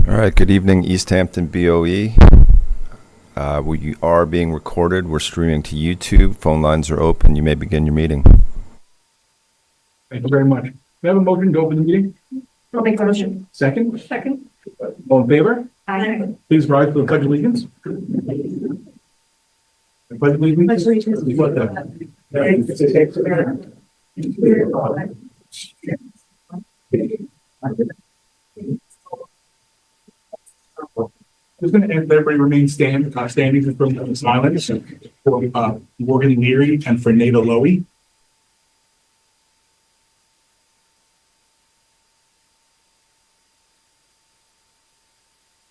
All right, good evening, East Hampton BOE. We are being recorded. We're streaming to YouTube. Phone lines are open. You may begin your meeting. Thank you very much. We have a motion to open the meeting. I'll make the motion. Second, Second. all in favor? Aye. Please rise for the pledge of allegiance. The pledge of allegiance. Pledge allegiance to the United States of America. Just going to ask everybody remain standing just from silence for Morgan Leary and for Nada Lowy.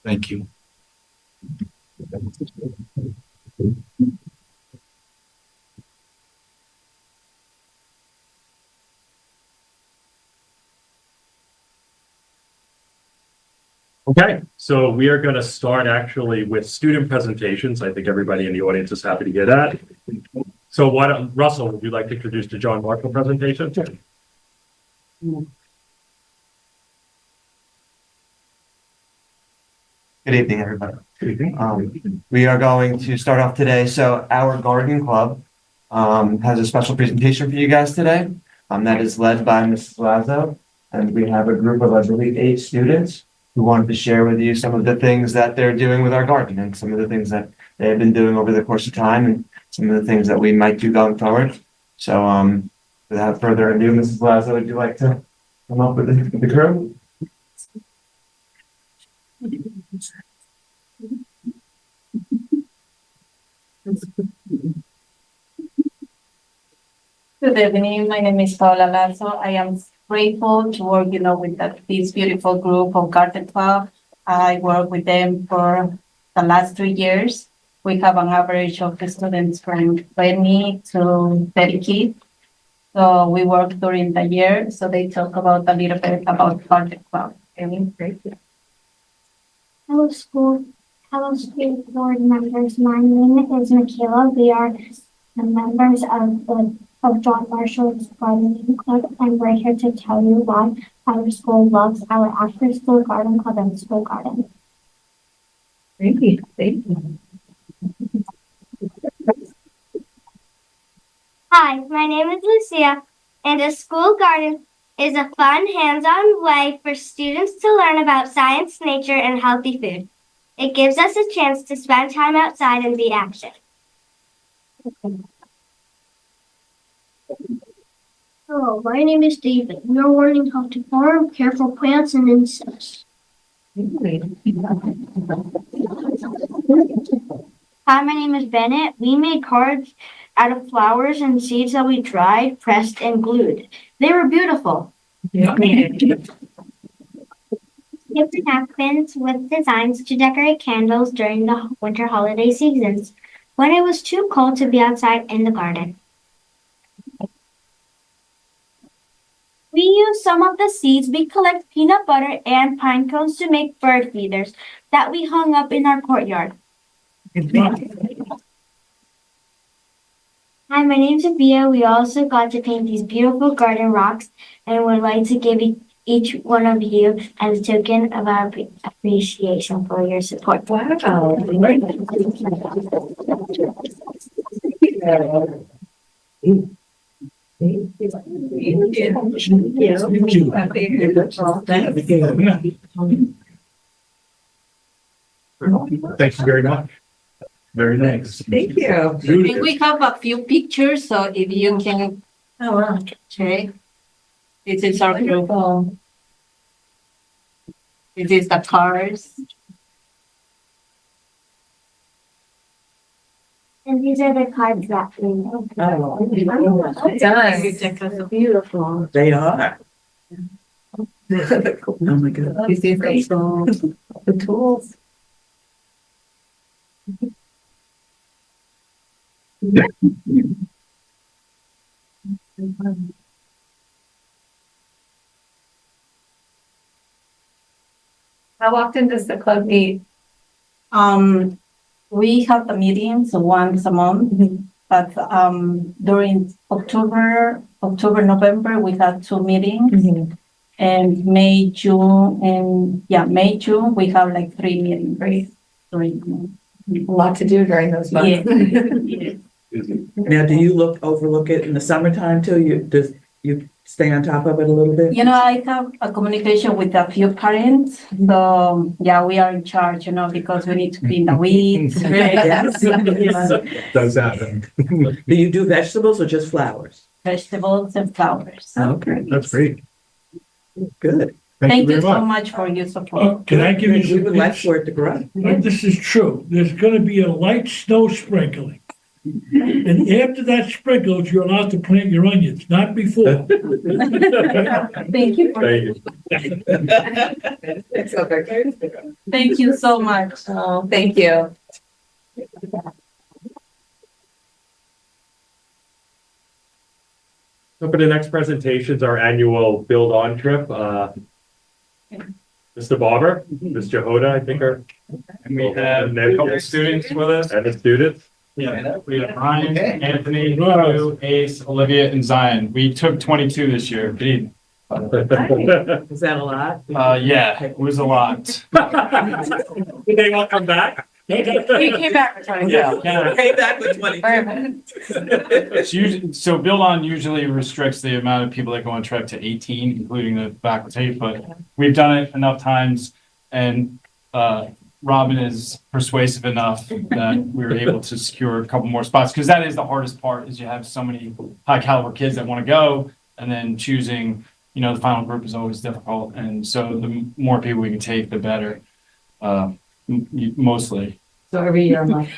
Thank you. Okay, so we are going to start actually with student presentations. I think everybody in the audience is happy to hear that. So Russell, would you like to introduce the John Marshall presentation? Good evening, everybody. We are going to start off today. So our garden club has a special presentation for you guys today. That is led by Mrs. Lazo, and we have a group of, I believe, 8 students who wanted to share with you some of the things that they're doing with our garden and some of the things that they have been doing over the course of time and some of the things that we might do going forward. So without further ado, Mrs. Lazo, would you like to come up with the crew? Good evening. My name is Paula Lazo. I am grateful to work, with this beautiful group of Garden Club. I work with them for the last 2 years. We have an average of the students from 20 to 30 kids. So we work during the year. So they talk about a little bit about Garden Club. Hello, school board members. My name is Michaela. We are the members of John Marshall's Gardening Club, and we're here to tell you why our school loves our after-school garden club and school garden. Thank you. Thank you. Hi, my name is Lucia, and a school garden is a fun, hands-on way for students to learn about science, nature, and healthy food. It gives us a chance to spend time outside and be active. Hello, my name is David. We are learning how to farm, care for plants and insects. Hi, my name is Bennett. We made cards out of flowers and seeds that we dried, pressed, and glued. They were beautiful. Gift napkins with designs to decorate candles during the winter holiday seasons when it was too cold to be outside in the garden. We use some of the seeds. We collect peanut butter and pine cones to make bird feeders that we hung up in our courtyard. Hi, my name's Sophia. We also got to paint these beautiful garden rocks and would like to give each one of you as a token of our appreciation for your support. Wow. Thank you. Thank you very much. Very nice. Thank you. And we have a few pictures, so if you can check. This is our group. This is the cars. And these are the cards that we know. Beautiful. They are. Oh my God. You see the tools. How often does the club meet? We have the meetings once a month, but during October, November, we had 2 meetings. And May, June, May, June, we have like 3 meeting breaks. A lot to do during those months. Yeah. Now, do you overlook it in the summertime too? You stay on top of it a little bit? You know, I have a communication with a few parents, so yeah, we are in charge, because we need to clean the weeds. Yes. Does happen. Do you do vegetables or just flowers? Vegetables and flowers. Okay, That's great. good. Thank you very so much. much for your support. Can I give you We some would like tips? for it to grow. This is true. There's gonna be a light snow sprinkling. And after that sprinkles, you're allowed to plant your onions, not before. Thank you. Thank you. Thank you so much. Oh, thank you. So for the next presentation is our annual Build On trip. Mr. Barber, Ms. Jehoda, I think are. And we have a couple of students with us. And the students. Yeah, we have Ryan, Anthony, Lou, Ace, Olivia, and Zion. We took 22 this year. Good evening. Is that a lot? Yeah, it was a lot. Did they all come back? You came back for 20. Yeah. Pay back with 20. It's usually, so Build On usually restricts the amount of people that go on trek to 18, including the faculty, but we've done it enough times, and Robin is persuasive enough that we were able to secure a couple more spots, because that is the hardest part, is you have so many high caliber kids that want to go, and then choosing, the final group is always difficult, and so the more people we can take, the better, mostly. So every year I'm like,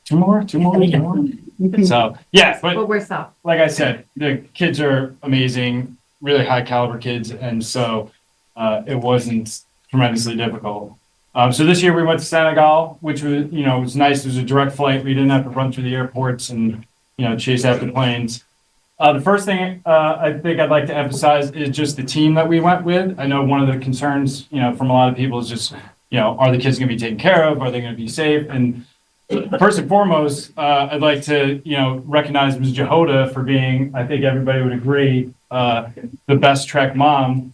Two more. So, yeah, but but we're soft. like I said, the kids are amazing, really high caliber kids, and so it wasn't tremendously difficult. So this year we went to Senegal, which was, was nice. It was a direct flight. We didn't have to run through the airports and, chase after planes. The first thing I think I'd like to emphasize is just the team that we went with. I know one of the concerns, from a lot of people is just, are the kids going to be taken care of? Are they going to be safe? And first and foremost, I'd like to, recognize Ms. Jehoda for being, I think everybody would agree, the best Trek mom.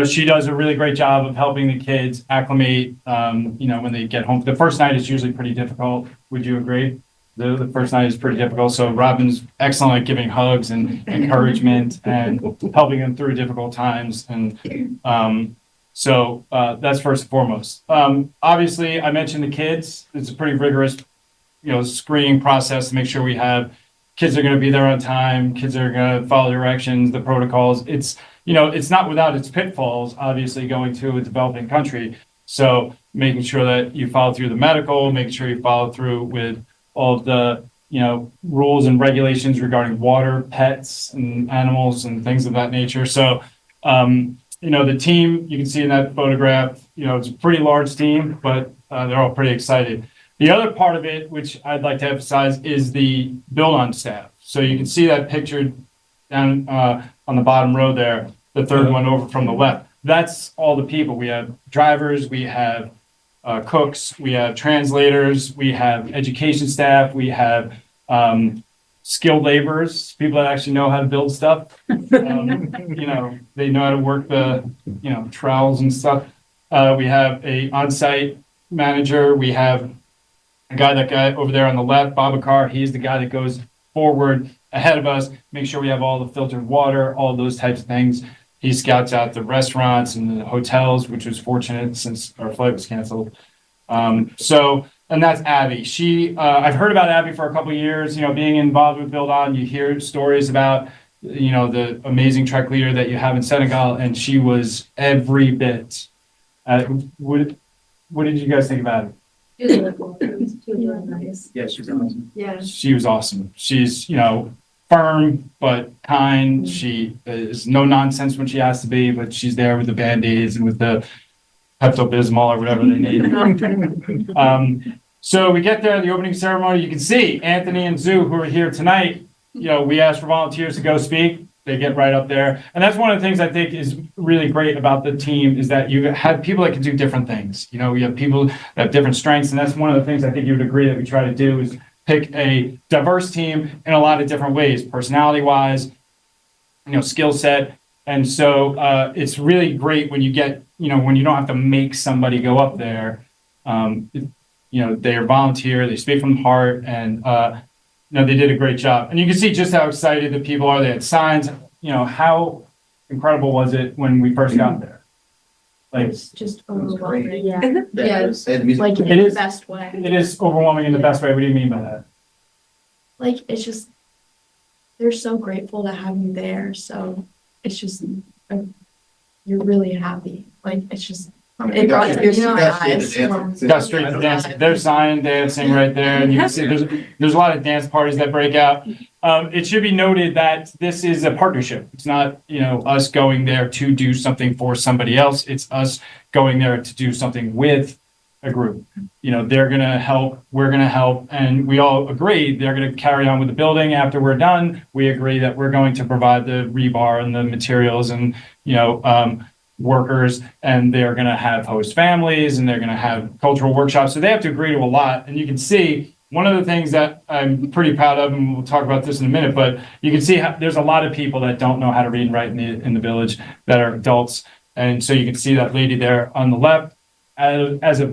She does a really great job of helping the kids acclimate, when they get home. The first night is usually pretty difficult. Would you agree? The first night is pretty difficult. So Robin's excellent at giving hugs and encouragement and helping them through difficult times. And so that's first and foremost. Obviously, I mentioned the kids. It's a pretty rigorous, screening process to make sure we have kids are going to be there on time. Kids are going to follow directions, the protocols. It's not without its pitfalls, obviously, going to a developing country. So making sure that you follow through the medical, making sure you follow through with all of the, rules and regulations regarding water, pets, and animals and things of that nature. So, the team, you can see in that photograph, it's a pretty large team, but they're all pretty excited. The other part of it, which I'd like to emphasize, is the Build On staff. So you can see that picture down on the bottom row there, the third one over from the left. That's all the people. We have drivers, we have cooks, we have translators, we have education staff, we have skilled laborers, people that actually know how to build stuff. They know how to work the, trowels and stuff. We have a on-site manager. We have a guy over there on the left, Babacar. He's the guy that goes forward ahead of us, make sure we have all the filtered water, all those types of things. He scouts out the restaurants and the hotels, which was fortunate since our flight was canceled. And that's Abby. I've heard about Abby for a couple of years, being involved with Build On. You hear stories about, the amazing Trek leader that you have in Senegal, and she was every bit. What did you guys think about it? She was really nice. Yeah, she was awesome. Yeah. She was awesome. She's, firm but kind. She is no nonsense when she has to be, but she's there with the Band-Aids and with the Pepto-Bismol or whatever they need. So we get there, the opening ceremony. You can see Anthony and Zoo, who are here tonight. We asked for volunteers to go speak. They get right up there. And that's one of the things I think is really great about the team, is that you have people that can do different things. You have people that have different strengths. And that's one of the things I think you would agree that we try to do, is pick a diverse team in a lot of different ways, personality wise, skill set. And so it's really great when you get, when you don't have to make somebody go up there. They are volunteer, they speak from the heart, and they did a great job. And you can see just how excited the people are. They had signs. How incredible was it when we first got there? Like, It's just overwhelming. Yeah. Yeah, Like in It the is- best way. it is overwhelming in the best way. What do you mean by that? Like, it's just, they're so grateful to have you there. So it's just, you're really happy. Like, it's just, it brought tears to my eyes. Got street dance. There's sign dancing right there, and you can see there's a lot of dance parties that break out. It should be noted that this is a partnership. It's not us going there to do something for somebody else. It's us going there to do something with a group. They're gonna help, we're gonna help, and we all agree they're gonna carry on with the building after we're done. We agree that we're going to provide the rebar and the materials and workers, and they're going to have host families, and they're going to have cultural workshops. So they have to agree to a lot. And you can see one of the things that I'm pretty proud of, and we'll talk about this in a minute, but you can see how there's a lot of people that don't know how to read and write in the village that are adults. And so you can see that lady there on the left as a,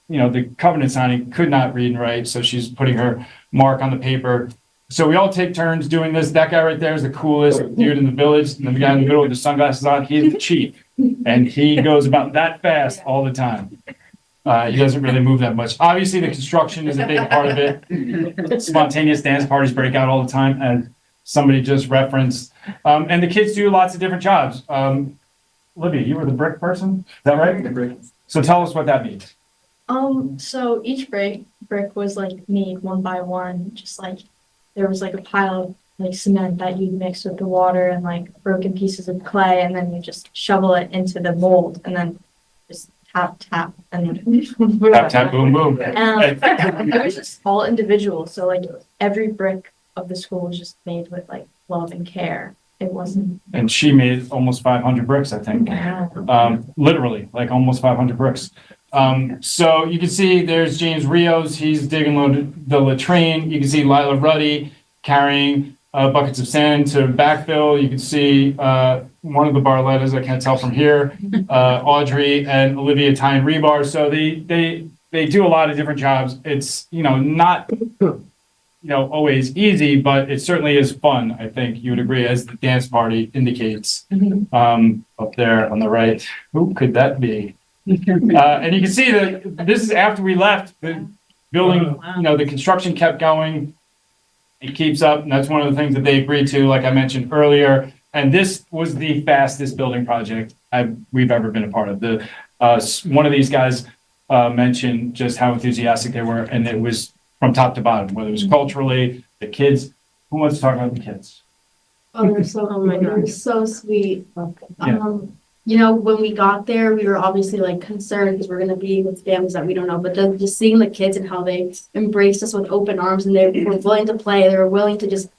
the covenant signing could not read and write. So she's putting her mark on the paper. So we all take turns doing this. That guy right there is the coolest dude in the village. And then the guy in the middle with the sunglasses on, he's the chief. And he goes about that fast all the time. He doesn't really move that much. Obviously, the construction is a big part of it. Spontaneous dance parties break out all the time, as somebody just referenced. And the kids do lots of different jobs. Libby, you were the brick person? Is that right? So tell us what that means. So each brick was like made one by one, just like there was like a pile of like cement that you mix with the water and like broken pieces of clay, and then you just shovel it into the mold and then just tap and then Tap, tap, boom, boom. it was just all individual. So like every brick of the school was just made with like love and care. It wasn't. And she made almost 500 bricks, I think. Literally, like almost 500 bricks. So you can see there's James Rios. He's digging the latrine. You can see Lila Ruddy carrying buckets of sand to backfill. You can see one of the Barlettas, I can't tell from here, Audrey and Olivia tying rebar. So they do a lot of different jobs. It's, not, always easy, but it certainly is fun. I think you would agree, as the dance party indicates, up there on the right. Who could that be? And you can see that this is after we left. The building, the construction kept going. It keeps up, and that's one of the things that they agreed to, like I mentioned earlier. And this was the fastest building project we've ever been a part of. One of these guys mentioned just how enthusiastic they were, and it was from top to bottom, whether it was culturally, the kids. Who wants to talk about the kids? They're so sweet. When we got there, we were obviously like concerned because we're going to be with families that we don't know, but just seeing the kids and how they embraced us with open arms, and they were willing to play. They were willing to just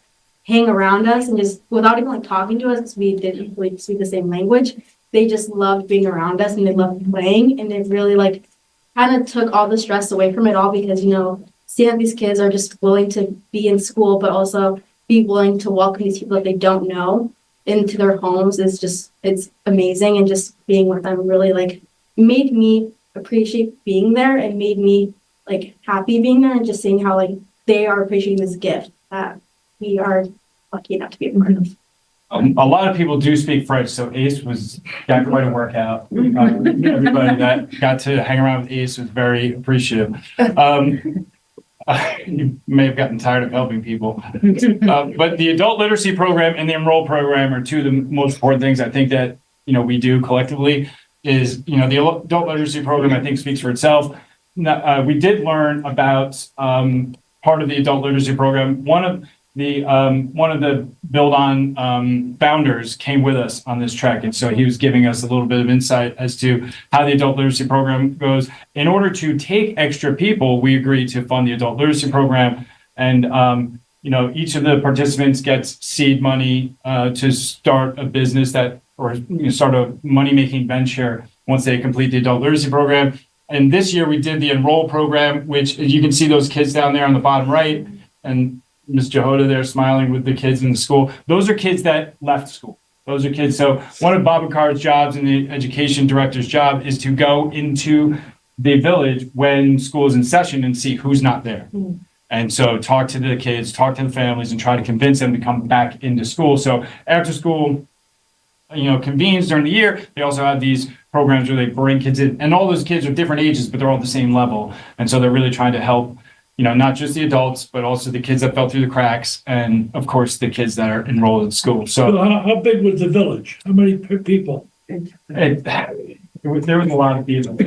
hang around us and just without even like talking to us, because we didn't really speak the same language. They just loved being around us and they loved playing, and it really like kind of took all the stress away from it all, because seeing that these kids are just willing to be in school, but also be willing to welcome these people that they don't know into their homes is just, it's amazing. And just being with them really like made me appreciate being there, and made me like happy being there, and just seeing how like they are appreciating this gift that we are lucky enough to be a part of. A lot of people do speak French, so Ace got quite a workout. Everybody that got to hang around with Ace was very appreciative. You may have gotten tired of helping people. But the adult literacy program and the enroll program are two of the most important things I think that, we do collectively. Is, the adult literacy program, I think, speaks for itself. We did learn about part of the adult literacy program. One of the Build On founders came with us on this trek, and so he was giving us a little bit of insight as to how the adult literacy program goes. In order to take extra people, we agreed to fund the adult literacy program, and each of the participants gets seed money to start a business or start a money-making venture once they complete the adult literacy program. And this year we did the enroll program, which you can see those kids down there on the bottom right, and Ms. Jehoda there smiling with the kids in the school. Those are kids that left school. Those are kids. So one of Bob Carr's jobs and the education director's job is to go into the village when school is in session and see who's not there. And so talk to the kids, talk to the families, and try to convince them to come back into school. So after school, convenes during the year, they also have these programs where they bring kids in, and all those kids are different ages, but they're all at the same level. And so they're really trying to help, not just the adults, but also the kids that fell through the cracks, and of course the kids that are enrolled in school. So So how big was the village? How many people? there was a lot of people.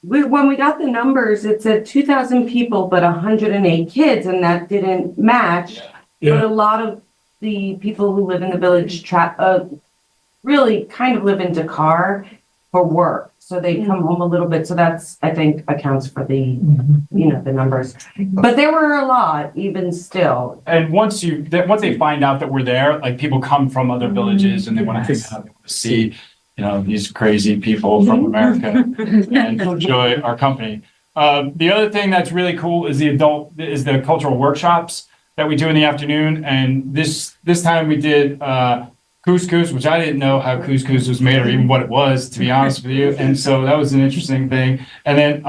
When we got the numbers, it said 2,000 people, but 108 kids, and that didn't match. But Yeah, a lot of the people who live in the village really kind of live in Dakar for work. So they come home a little bit. So that's, I think, accounts for the, the numbers. But there were a lot, even still. And once they find out that we're there, like people come from other villages and they want to hang out, they want to see, these crazy people from America and enjoy our company. The other thing that's really cool is the cultural workshops that we do in the afternoon. And this time we did couscous, which I didn't know how couscous was made or even what it was, to be honest with you. And so that was an interesting thing. And then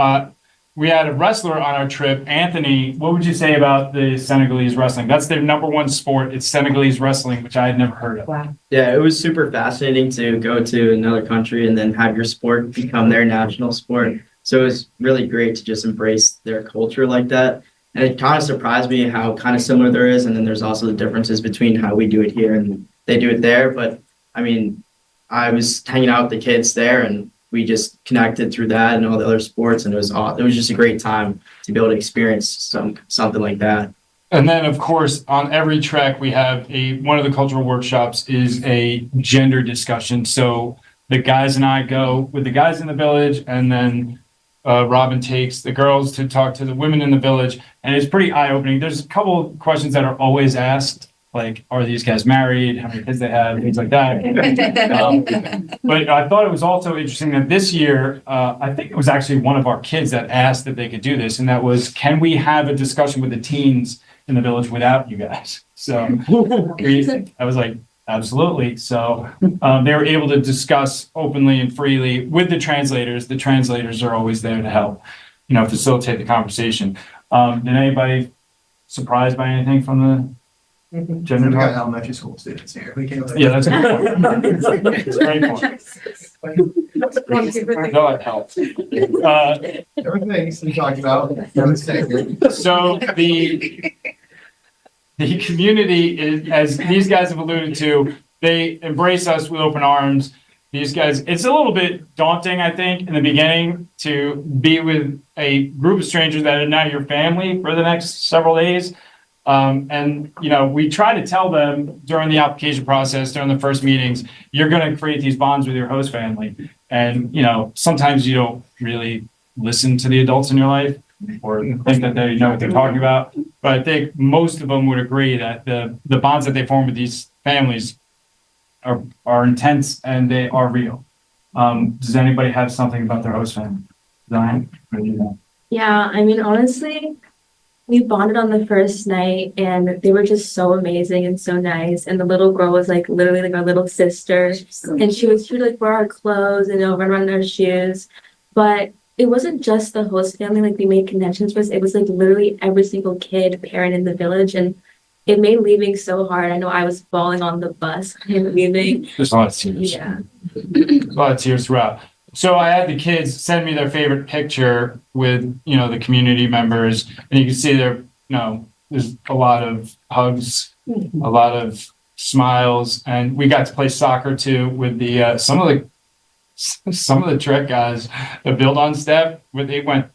we had a wrestler on our trip, Anthony. What would you say about the Senegalese wrestling? That's their number one sport. It's Senegalese wrestling, which I had never heard of. Wow. Yeah, it was super fascinating to go to another country and then have your sport become their national sport. So it was really great to just embrace their culture like that. And it kind of surprised me how kind of similar there is. And then there's also the differences between how we do it here and they do it there. But I mean, I was hanging out with the kids there and we just connected through that and all the other sports. And it was just a great time to be able to experience something like that. And then, of course, on every trek, we have one of the cultural workshops is a gender discussion. So the guys and I go with the guys in the village, and then Robin takes the girls to talk to the women in the village. And it's pretty eye-opening. There's a couple of questions that are always asked, like, are these guys married? How many kids they have? Things like that. But I thought it was also interesting that this year, I think it was actually one of our kids that asked if they could do this. And that was, can we have a discussion with the teens in the village without you guys? So I was like, absolutely. So they were able to discuss openly and freely with the translators. The translators are always there to help, facilitate the conversation. Did anybody surprised by anything from the gender talk? Elementary school students here. Yeah, that's a good point. That's a great point. No, it helps. Everything's we talked about. So the community is, as these guys have alluded to, they embrace us with open arms. These guys, it's a little bit daunting, I think, in the beginning to be with a group of strangers that are now your family for the next several days. And we try to tell them during the application process, during the first meetings, you're going to create these bonds with your host family. And, sometimes you don't really listen to the adults in your life or think that they know what they're talking about. But I think most of them would agree that the bonds that they form with these families are intense and they are real. Does anybody have something about their host family? Zion? Yeah, I mean, honestly, we bonded on the first night and they were just so amazing and so nice. And the little girl was like literally like our little sister. And she would like wear our clothes and run around our shoes. But it wasn't just the host family, like we made connections with. It was like literally every single kid, parent in the village. And it made leaving so hard. I know I was falling on the bus and leaving. There's a lot of tears. Yeah. A lot of tears throughout. So I had the kids send me their favorite picture with, the community members, and you can see there, there's a lot of hugs, a lot of smiles, and we got to play soccer too with the some of the Trek guys, the build on staff, where they went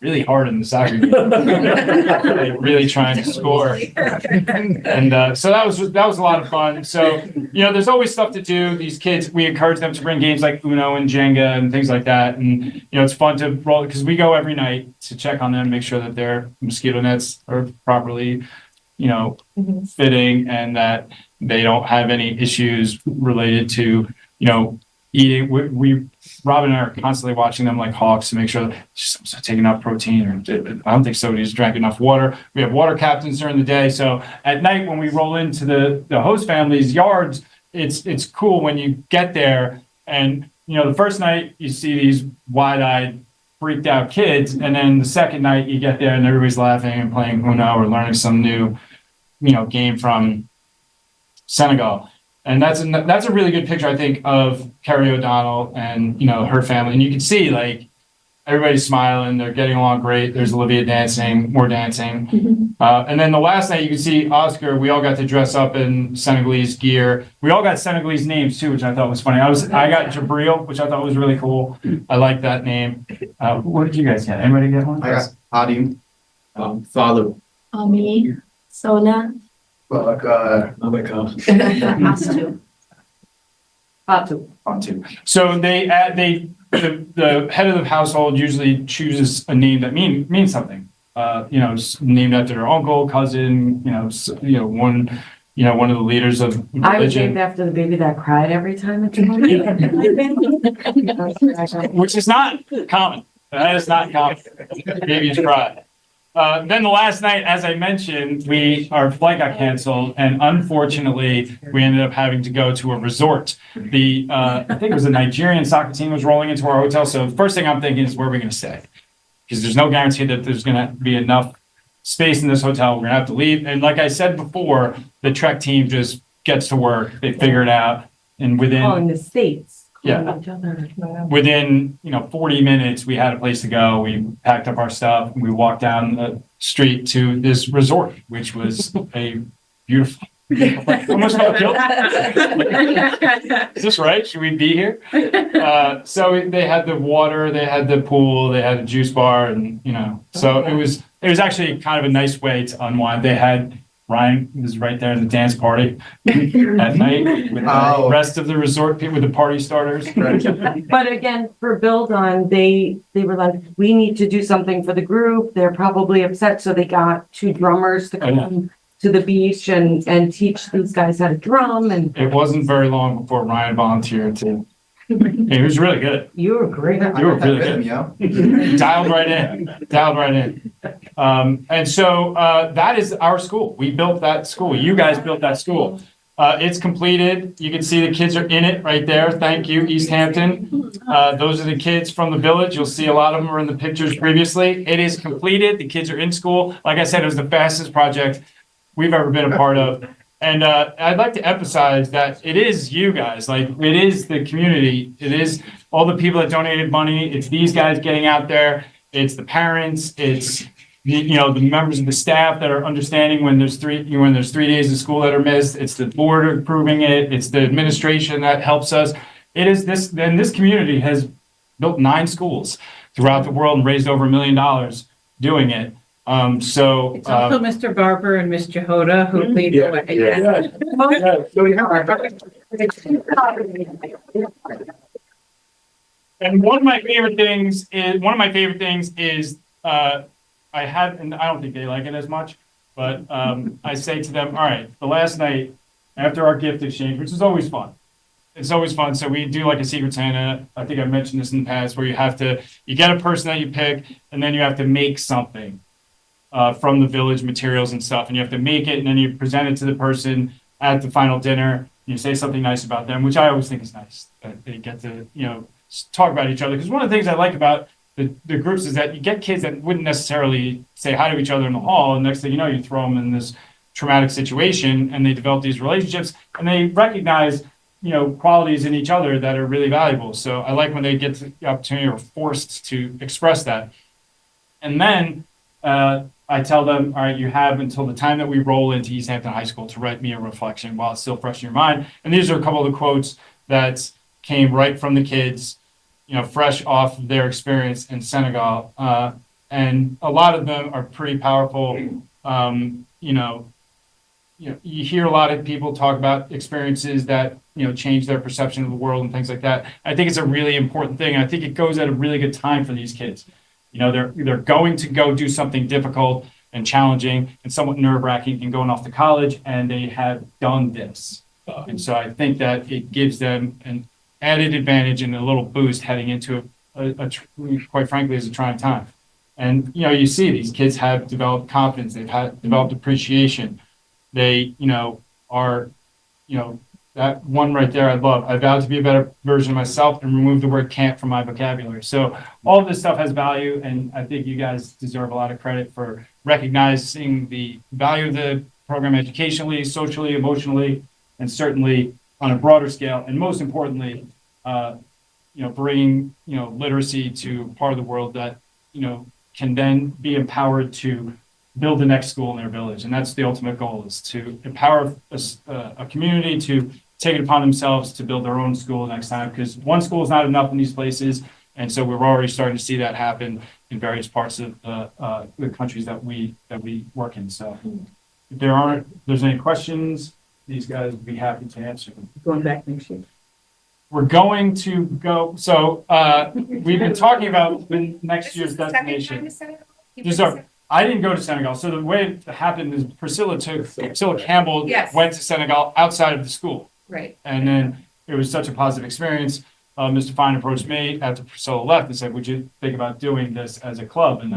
really hard in the soccer game. They really trying to score. And so that was a lot of fun. So, there's always stuff to do. These kids, we encourage them to bring games like Uno and Jenga and things like that. And, it's fun to roll because we go every night to check on them, make sure that their mosquito nets are properly, fitting and that they don't have any issues related to, eating. Robin and I are constantly watching them like hawks to make sure that she's taking enough protein, or I don't think so. He's drank enough water. We have water captains during the day. So at night when we roll into the host family's yards, it's cool when you get there and, you know, the first night you see these wide-eyed, freaked out kids, and then the second night you get there and everybody's laughing and playing Uno or learning some new, you know, game from Senegal. And that's a really good picture, I think, of Kerry O'Donnell and, you know, her family. And you can see, like, everybody's smiling, they're getting along great. There's Olivia dancing, more dancing. And then the last night you can see Oscar, we all got to dress up in Senegalese gear. We all got Senegalese names too, which I thought was funny. I got Jabril, which I thought was really cool. I like that name. What did you guys get? Anybody get one? I got Hadim, father. Me, Sona. Astu. Fatu. So the head of the household usually chooses a name that means something. You know, named after their uncle, cousin. One of the leaders of I was religion, named after the baby that cried every time it's born. which is not common. That is not common. Babies cry. Then the last night, as I mentioned, our flight got canceled, and unfortunately, we ended up having to go to a resort. I think it was a Nigerian soccer team was rolling into our hotel. So the first thing I'm thinking is, where are we going to stay? Because there's no guarantee that there's going to be enough space in this hotel. We're going to have to leave. And like I said before, the Trek team just gets to work. They figure it out, and Calling the states. Yeah. Calling each other. within 40 minutes, we had a place to go. We packed up our stuff and we walked down the street to this resort, which was a beautiful. Almost felt guilty. Is this right? Should we be here? So they had the water, they had the pool, they had a juice bar, and so it was actually kind of a nice way to unwind. They had Ryan was right there in the dance party at night with the rest of the resort people, with the party starters. But again, for build on, they were like, we need to do something for the group. They're probably upset, so they got 2 drummers to come to the beach and teach these guys how to drum. And It wasn't very long before Ryan volunteered to. He was really good. you were great. You were really good. Dialed right in. And so that is our school. We built that school. You guys built that school. It's completed. You can see the kids are in it right there. Thank you, East Hampton. Those are the kids from the village. You'll see a lot of them are in the pictures previously. It is completed. The kids are in school. Like I said, it was the fastest project we've ever been a part of. And I'd like to emphasize that it is you guys, like it is the community. It is all the people that donated money. It's these guys getting out there. It's the parents. It's the members of the staff that are understanding when there's 3 days of school that are missed. It's the board approving it. It's the administration that helps us. It is this. Then this community has built 9 schools throughout the world and raised over $1 million doing it. It's also Mr. Barber and Ms. Jehoda who lead the way. And one of my favorite things is I have, and I don't think they like it as much, but I say to them, all right, the last night after our gift exchange, which is always fun. It's always fun. So we do like a Secret Santa. I think I've mentioned this in the past, where you get a person that you pick, and then you have to make something from the village materials and stuff, and you have to make it, and then you present it to the person at the final dinner. You say something nice about them, which I always think is nice, that they get to talk about each other. Because one of the things I like about the groups is that you get kids that wouldn't necessarily say hi to each other in the hall, and next thing you know, you throw them in this traumatic situation, and they develop these relationships, and they recognize qualities in each other that are really valuable. So I like when they get the opportunity or forced to express that. And then I tell them, all right, you have until the time that we roll into East Hampton High School to write me a reflection while it's still fresh in your mind. And these are a couple of the quotes that came right from the kids, fresh off of their experience in Senegal. And a lot of them are pretty powerful. You hear a lot of people talk about experiences that, change their perception of the world and things like that. I think it's a really important thing. I think it goes at a really good time for these kids. They're going to go do something difficult and challenging and somewhat nerve-wracking and going off to college, and they have done this. And so I think that it gives them an added advantage and a little boost heading into quite frankly, is a trying time. And, you see these kids have developed confidence. They've developed appreciation. They, are, That one right there, I love. I vow to be a better version of myself and remove the word can't from my vocabulary. So all of this stuff has value, and I think you guys deserve a lot of credit for recognizing the value of the program educationally, socially, emotionally, and certainly on a broader scale. And most importantly, bringing, literacy to part of the world that, can then be empowered to build the next school in their village. And that's the ultimate goal, is to empower a community to take it upon themselves to build their own school next time, because one school is not enough in these places. And so we're already starting to see that happen in various parts of the countries that we work in. So if there's any questions, these guys would be happy to answer them. Going back next year. We're going to go, so we've been talking about next year's destination. I didn't go to Senegal. So the way it happened is Priscilla Campbell Yes. went to Senegal outside of the school. Right. And then it was such a positive experience. Mr. Fine approached me after Priscilla left and said, would you think about doing this as a club? And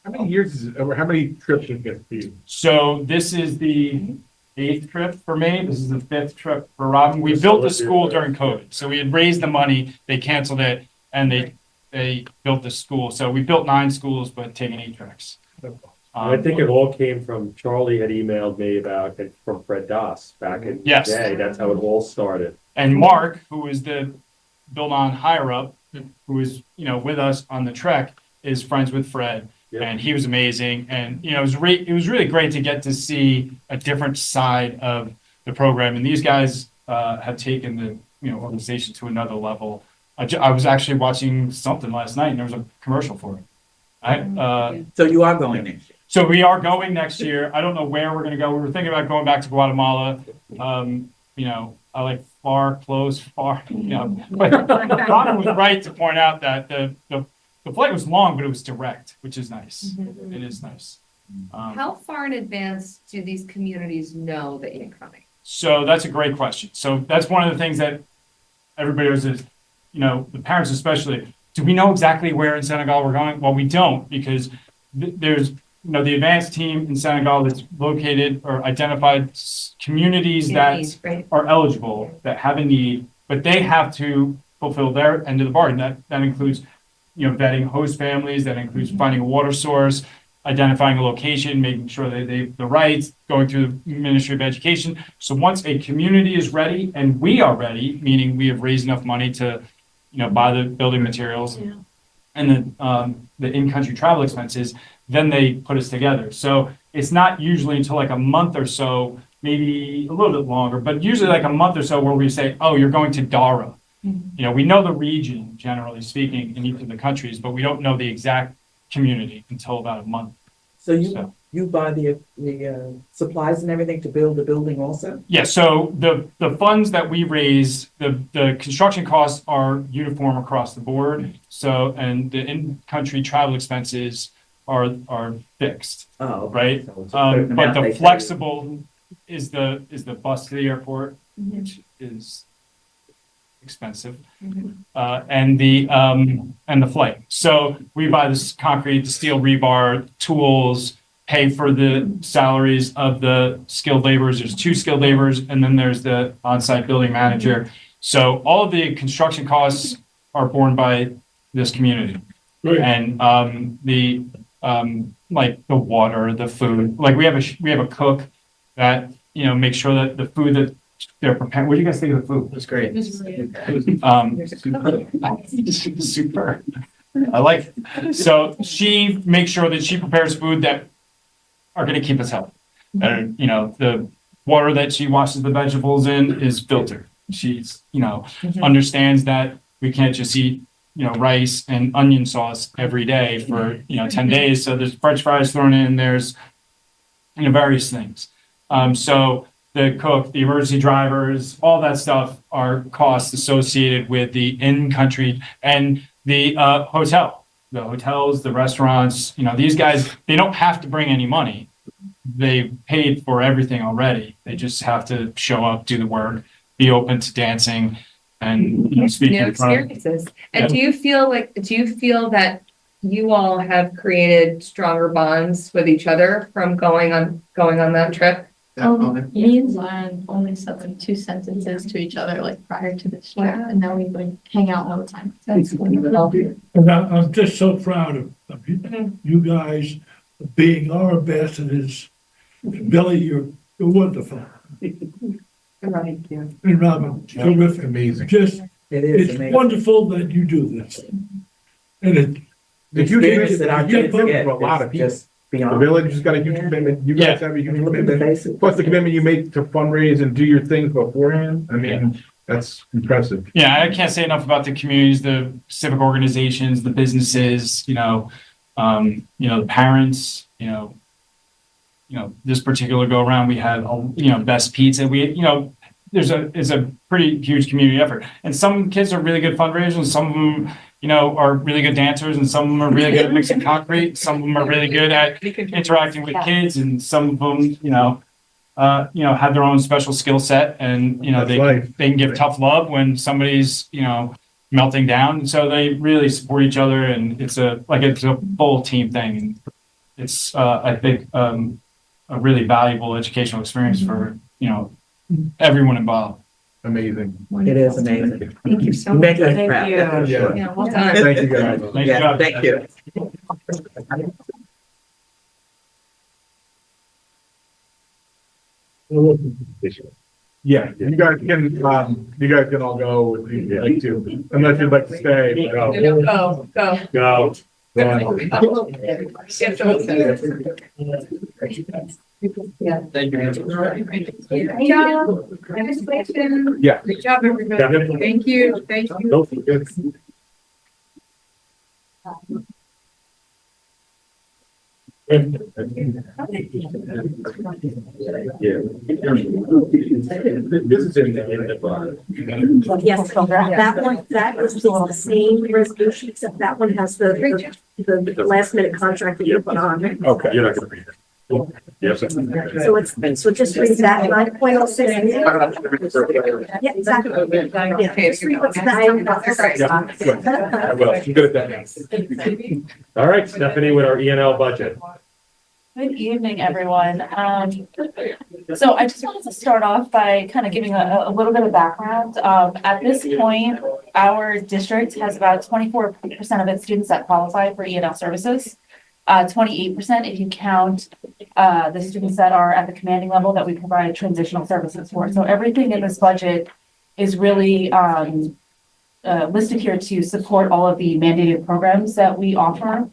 How many years is it, or how many trips is it for you? so this is the 8th trip for me. This is the 5th trip for Robin. We built the school during COVID. So we had raised the money, they canceled it, and they built the school. So we built 9 schools, but taking 8 tracks. I think it all came from, Charlie had emailed me about it from Fred Doss back in the Yes. day. That's how it all started. And Mark, who is the build on higher up, who is, with us on the trek, is friends with Fred. Yep. And he was amazing. And, it was really great to get to see a different side of the program. And these guys have taken the, organization to another level. I was actually watching something last night and there was a commercial for it. So you are going next year? So we are going next year. I don't know where we're going to go. We were thinking about going back to Guatemala. I like far, close, far, But Robin was right to point out that the flight was long, but it was direct, which is nice. It is nice. How far in advance do these communities know that you're coming? So that's a great question. So that's one of the things that everybody is, the parents especially, do we know exactly where in Senegal we're going? Well, we don't, because there's, the advanced team in Senegal that's located or identified communities that Right. are eligible, that have a need, but they have to fulfill their end of the bargain. That includes, vetting host families, that includes finding a water source, identifying a location, making sure that they have the rights, going through the Ministry of Education. So once a community is ready and we are ready, meaning we have raised enough money to, buy the building materials and the in-country travel expenses, then they put us together. So it's not usually until like a month or so, maybe a little bit longer, but usually like a month or so where we say, oh, you're going to Dara. We know the region, generally speaking, in each of the countries, but we don't know the exact community until about a month. So you buy the supplies and everything to build the building also? Yeah, so the funds that we raise, the construction costs are uniform across the board. So, and the in-country travel expenses are fixed, Oh. right? So it's a certain But amount they the tell you. flexible is the bus to the airport, which is expensive, and the flight. So we buy this concrete, the steel rebar, tools, pay for the salaries of the skilled laborers. There's 2 skilled laborers, and then there's the on-site building manager. So all of the construction costs are borne by this community. Right. And like the water, the food, like we have a cook that, makes sure that the food that they're preparing. What do you guys think of the food? It's great. Super. I like it. So she makes sure that she prepares food that are going to keep us healthy. And, the water that she washes the vegetables in is filtered. She's, understands that we can't just eat, rice and onion sauce every day for, 10 days. So there's French fries thrown in, there's, various things. So the cook, the emergency drivers, all that stuff are costs associated with the in-country and the hotel. The hotels, the restaurants, these guys, they don't have to bring any money. They paid for everything already. They just have to show up, do the work, be open to dancing and speak New in front of. experiences. And Yeah. do you feel that you all have created stronger bonds with each other from going on that trip? Me and Zion only said like 2 sentences to each other like prior to this trip, and now we would hang out all the time. That's And I'm just so proud of you guys being our ambassadors. Billy, you're wonderful. Right, yeah. And Robin, terrific. Amazing. Just, It is it's amazing. wonderful that you do this. And it, The experience that our kids For get a lot of is people. just The beyond. village has got a huge commitment, you guys have a huge commitment, plus the commitment you make to fundraise and do your things beforehand, I mean, that's impressive. Yeah, I can't say enough about the communities, the civic organizations, the businesses, the parents, this particular go around, we had, best pizza. It's a pretty huge community effort. And some kids are really good fundraisers, and some of them, are really good dancers, and some of them are really good at mixing concrete. Some of them are really good at interacting with kids, and some of them, have their own special skill set, and, they can give tough love when somebody's, melting down. And so they really support each other, and it's a full team thing. And it's, I think, a really valuable educational experience for, everyone involved. Amazing. It is amazing. Thank you so Make much. us Thank proud. you. Yeah. Yeah, well done. Thank you guys. Nice Yeah, job. thank you. Yeah, you guys can all go if you'd like to, unless you'd like to stay. but, Go. Go. Thank you. Yeah. Good job, everybody. Thank you. Thank you. Don't forget. This is in the. Yes, that is the same resolution, except that one has the last minute contract that you put on. Okay. You're not gonna read it. Yes. So just read that 9.06. Yeah, exactly. Yeah, just read what's that. I will. I'm good at that now. All right, Stephanie, with our E&L budget. Good evening, everyone. So I just wanted to start off by kind of giving a little bit of background. At this point, our district has about 24% of its students that qualify for E&L services. 28% if you count the students that are at the commanding level that we provide transitional services for. So everything in this budget is really listed here to support all of the mandated programs that we offer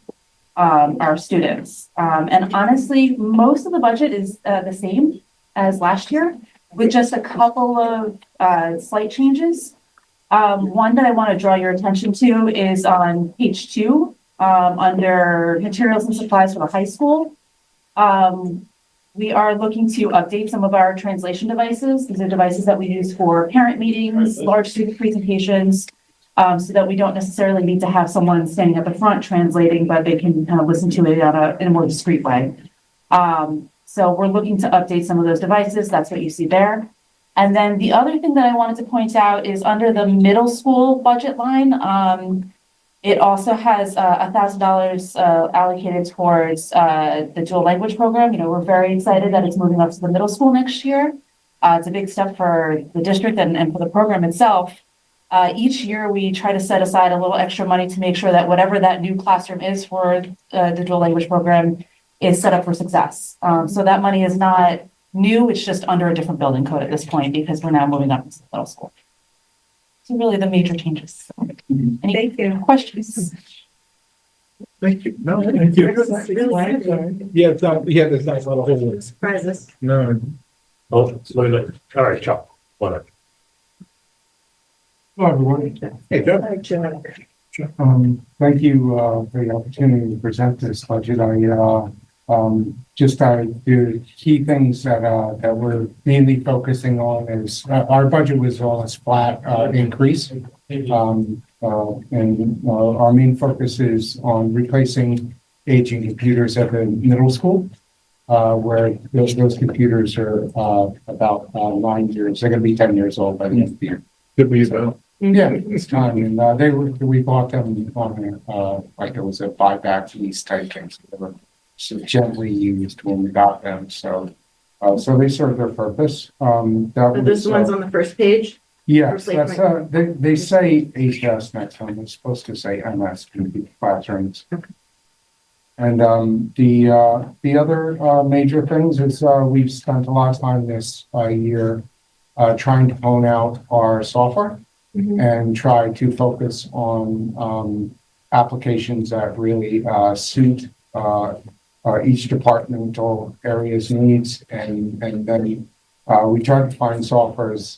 our students. And honestly, most of the budget is the same as last year, with just a couple of slight changes. One that I want to draw your attention to is on page 2, under materials and supplies for the high school. We are looking to update some of our translation devices. These are devices that we use for parent meetings, large student presentations, so that we don't necessarily need to have someone standing at the front translating, but they can kind of listen to it in a more discreet way. So we're looking to update some of those devices. That's what you see there. And then the other thing that I wanted to point out is under the middle school budget line, it also has $1,000 allocated towards the dual language program. We're very excited that it's moving up to the middle school next year. It's a big step for the district and for the program itself. Each year we try to set aside a little extra money to make sure that whatever that new classroom is for the dual language program is set up for success. So that money is not new, it's just under a different building code at this point because we're now moving up to the middle school. So really the major changes. Any questions? Thank you. No, thank you. Yeah, there's not a lot of holes. Surprises. No. Oh, all right, Chuck, whatever. Hello, everyone. Hey, Joe. Hi, Joe. Thank you, for the opportunity to present this budget. The key things that we're mainly focusing on is, our budget was a flat, increase. Our main focus is on replacing aging computers at the middle school, where those computers are, about, 9 years. They're gonna be 10 years old by the end of the year. Good news, though. Yeah, it's time, and we bought them on like it was a buyback lease type thing. So they were so gently used when we got them. So So they serve their purpose. That Are those was, the ones on the first page? yes, First that's, they say HS next time. It's supposed to say MS in the classrooms. And, the other, major things is, we've spent a lot of time this, year, trying to hone out our software and try to focus on, applications that really, suit, each departmental area's needs, and then we tried to find softwares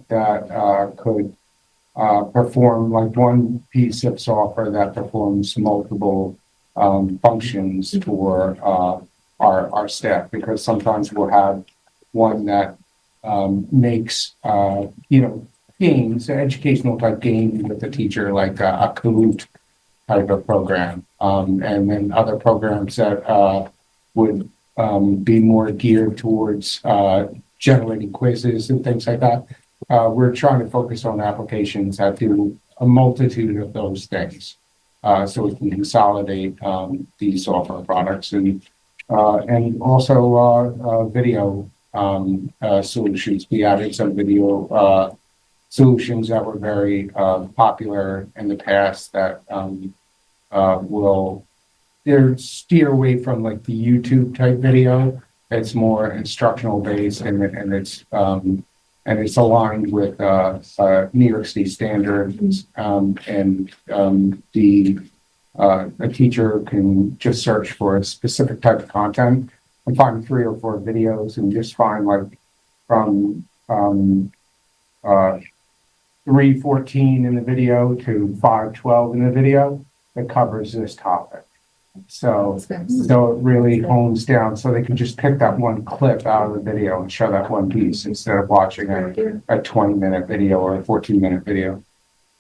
that could perform like one piece of software that performs multiple functions for our staff, because sometimes we'll have one that makes games, educational type games with the teacher, like a Kahoot type of program, and then other programs that would be more geared towards generating quizzes and things like that. We're trying to focus on applications that do a multitude of those things, so we can consolidate these software products, and also video solutions. We added some video solutions that were very popular in the past that will steer away from like the YouTube type video. It's more instructional based, and it's aligned with New York State standards, and a teacher can just search for a specific type of content and find 3 or 4 videos, and just find like from 3:14 in the video to 5:12 in the video that covers this topic. So it really hones down, so they can just pick that one clip out of the video and show that one piece instead of watching a 20-minute video or a 14-minute video.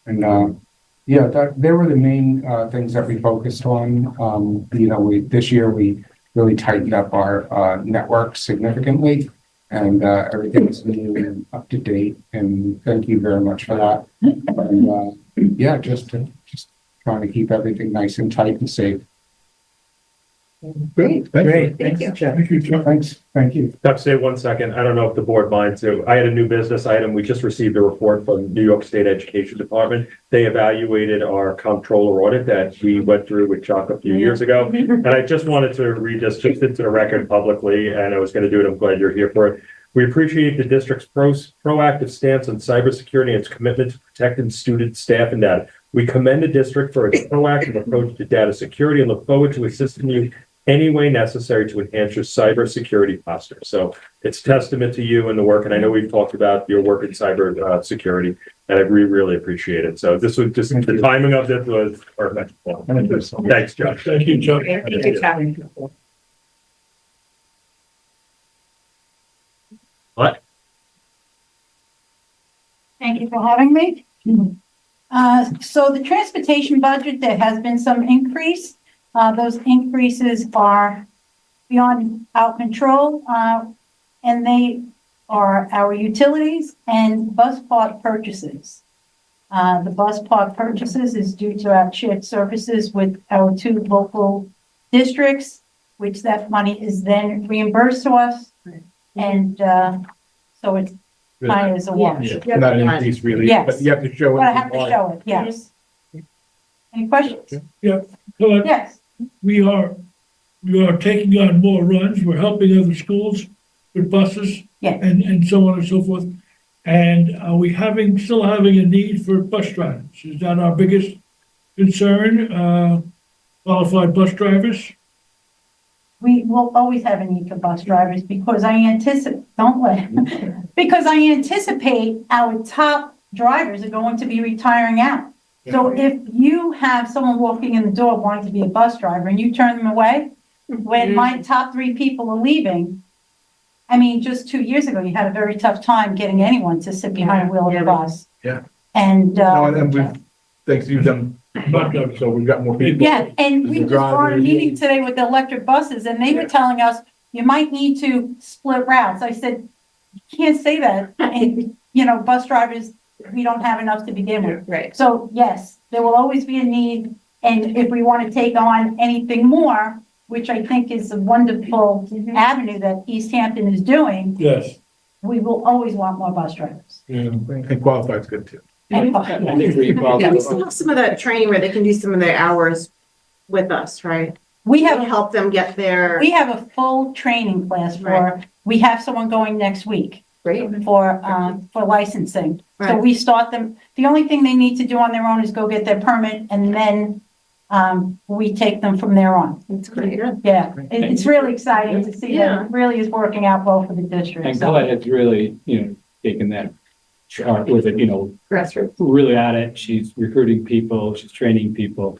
And they were the main things that we focused on. This year we really tightened up our network significantly, and everything's new and up to date. And thank you very much for that. And just trying to keep everything nice and tight and safe. Great. Thank you. Thanks. Thank you. Doug, stay 1 second. I don't know if the board minds. I had a new business item. We just received a report from New York State Education Department. They evaluated our comptroller audit that we went through with Chuck a few years ago. And I just wanted to read this just into the record publicly, and I was going to do it. I'm glad you're here for it. We appreciate the district's proactive stance on cybersecurity and its commitment to protecting students, staff, and data. We commend the district for its proactive approach to data security and look forward to assisting you any way necessary to enhance your cybersecurity posture. So it's testament to you and the work. And I know we've talked about your work in cyber security, and I really appreciate it. So this was just the timing of this was perfect. Thanks, Josh. Thank you, Chuck. Thank you, Chuck. What? Thank you for having me. So the transportation budget, there has been some increase. Those increases are beyond our control, and they are our utilities and bus park purchases. The bus park purchases is due to our shared services with our 2 local districts, which that money is then reimbursed to us. And so it's kind of as a wash. Not an increase really, Yes. but you have to show it. But I have to show it, yes. Any questions? Yeah, so Yes. we are taking on more runs. We're helping other schools with buses Yeah. and so on and so forth. And are we still having a need for bus drivers? Is that our biggest concern? Qualified bus drivers? We will always have a need for bus drivers because I anticipate our top drivers are going to be retiring out. So if you have someone walking in the door wanting to be a bus driver and you turn them away, when my top 3 people are leaving, I mean, just 2 years ago, you had a very tough time getting anyone to sit behind a wheel of a bus. Yeah. And, Thanks to you, done, so we've got more people. yeah, and we just were on a Drivers. meeting today with the electric buses and they were telling us, you might need to split routes. I said, you can't say that. And, bus drivers, we don't have enough to begin with. Right. So yes, there will always be a need. And if we want to take on anything more, which I think is a wonderful avenue that East Hampton is doing, Yes. we will always want more bus drivers. And qualified's good too. And- Yeah, we still have some of that training where they can do some of their hours with us, right? We To have, help them get their. we have a full training class for, we have someone going next week. Great. For licensing. So Right. we start them, the only thing they need to do on their own is go get their permit and then we take them from there on. It's pretty good. Yeah, it's really exciting to see that it really is working out well for the district. And So- Colette has really, taken that chart with it, Grassroots. really at it. She's recruiting people, she's training people.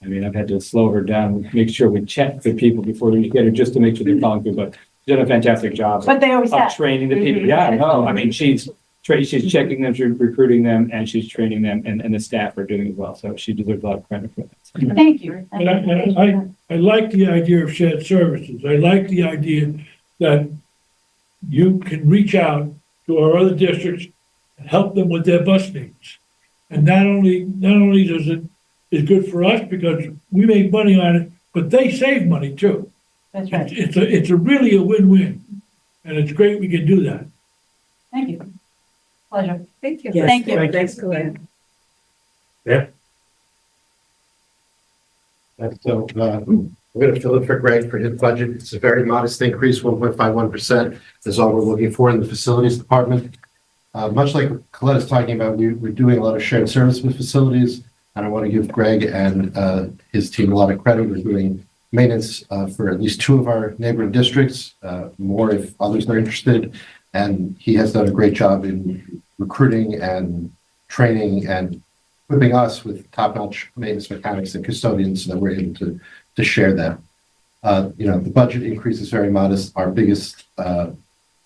I mean, I've had to slow her down, make sure we check the people before we get her, just to make sure they're following through, but she's done a fantastic job. But they always Of have. training the people. Yeah, no, I mean, she's checking them, she's recruiting them, and she's training them, and the staff are doing it well. So she deserves a lot of credit for that. Thank you. And I like the idea of shared services. I like the idea that you can reach out to our other districts and help them with their bus needs. And not only does it is good for us because we make money on it, but they save money too. That's right. It's a really a win-win. And it's great we can do that. Thank you. Pleasure. Thank you. Yes. Thank you. Thanks, Colette. So, I'm gonna fill in for Greg for his budget. It's a very modest increase, 1.51% is all we're looking for in the facilities department. Much like Colette is talking about, we're doing a lot of shared service with facilities. And I want to give Greg and his team a lot of credit. We're doing maintenance for at least 2 of our neighboring districts, more if others are interested. And he has done a great job in recruiting and training and equipping us with top-notch maintenance mechanics and custodians so that we're able to share that. The budget increase is very modest. Our biggest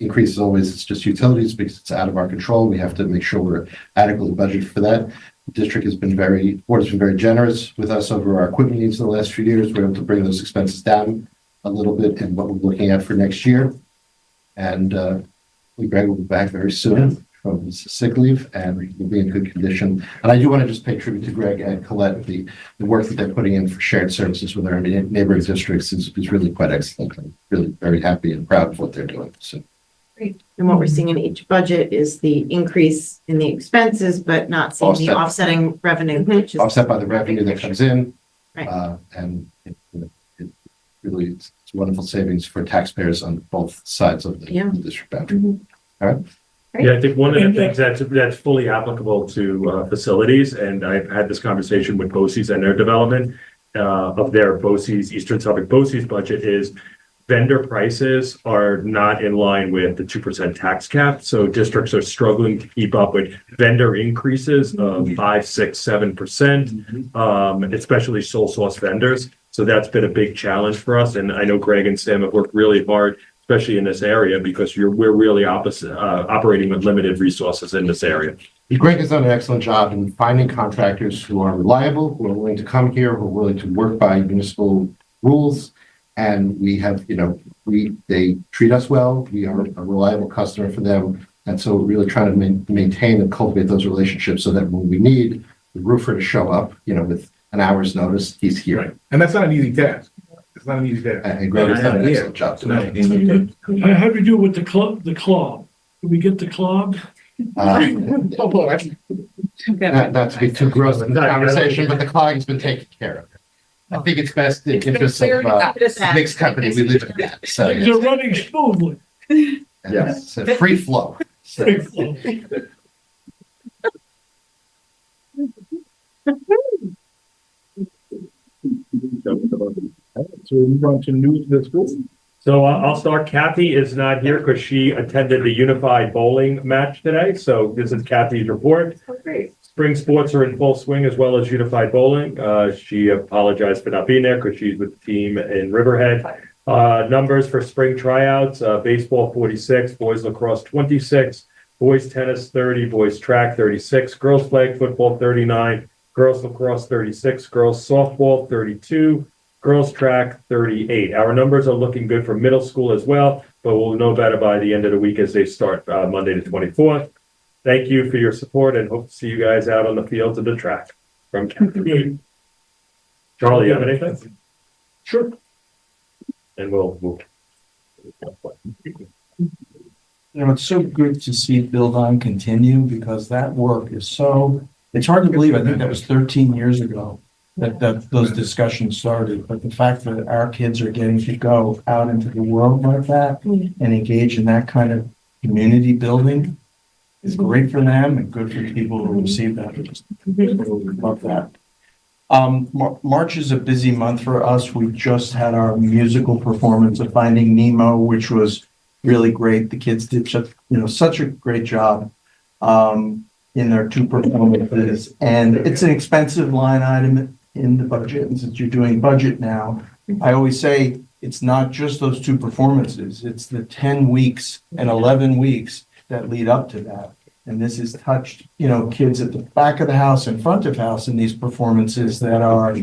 increase is always it's just utilities because it's out of our control. We have to make sure we're adequately budgeted for that. The district has been board has been very generous with us over our equipment needs in the last few years. We're able to bring those expenses down a little bit in what we're looking at for next year. And Greg will be back very soon from his sick leave and will be in good condition. And I do want to just pay tribute to Greg and Colette. The work that they're putting in for shared services with our neighboring districts is really quite excellent. I'm really very happy and proud of what they're doing. So. Great. And what we're seeing in each budget is the increase in the expenses, but not seeing the offsetting revenue, which is Offset by the revenue that comes in. Right. And it really, it's wonderful savings for taxpayers on both sides of the district boundary. All right. Yeah, I think one of the things that's fully applicable to facilities, and I've had this conversation with BOCES and their development of their BOCES, Eastern Suffolk BOCES budget is vendor prices are not in line with the 2% tax cap. So districts are struggling to keep up with vendor increases of 5, 6, 7%, especially sole source vendors. So that's been a big challenge for us. And I know Greg and Sam have worked really hard, especially in this area, because we're really operating with limited resources in this area. Greg has done an excellent job in finding contractors who are reliable, who are willing to come here, who are willing to work by municipal rules. And we have, they treat us well. We are a reliable customer for them. And so we're really trying to maintain and cultivate those relationships so that when we need the roofer to show up, with an hour's notice, he's here. Right. And that's not an easy task. It's not an easy task. And Greg has done an excellent job tonight. How do we do with the clog? Do we get the clog? Not to be too gross in the conversation, but the clog has been taken care of. I think it's best in interest of mixed company. We live in that. So Things are running smoothly. yes, it's a free flow. So. Free flow. So we move on to news of the school. So I'll start. Kathy is not here because she attended the unified bowling match today. So this is Kathy's report. Oh, great. Spring sports are in full swing as well as unified bowling. She apologized for not being there because she's with the team in Riverhead. Numbers for spring tryouts, baseball 46, boys lacrosse 26, boys tennis 30, boys track 36, girls flag football 39, girls lacrosse 36, girls softball 32, girls track 38. Our numbers are looking good for middle school as well, but we'll know better by the end of the week as they start Monday the 24th. Thank you for your support and hope to see you guys out on the fields of the track. From Kathy. Charlie, you have anything? Sure. and we'll. You know, it's so good to see Build On continue because that work is so, it's hard to believe. I think that was 13 years ago that those discussions started. But the fact that our kids are getting to go out into the world like that and engage in that kind of community building is great for them and good for people who receive that. I just love that. March is a busy month for us. We just had our musical performance of Finding Nemo, which was really great. The kids did such a great job in their two performances. And it's an expensive line item in the budget. And since you're doing budget now, I always say it's not just those two performances. It's the 10 weeks and 11 weeks that lead up to that. And this has touched, kids at the back of the house and front of house in these performances that are,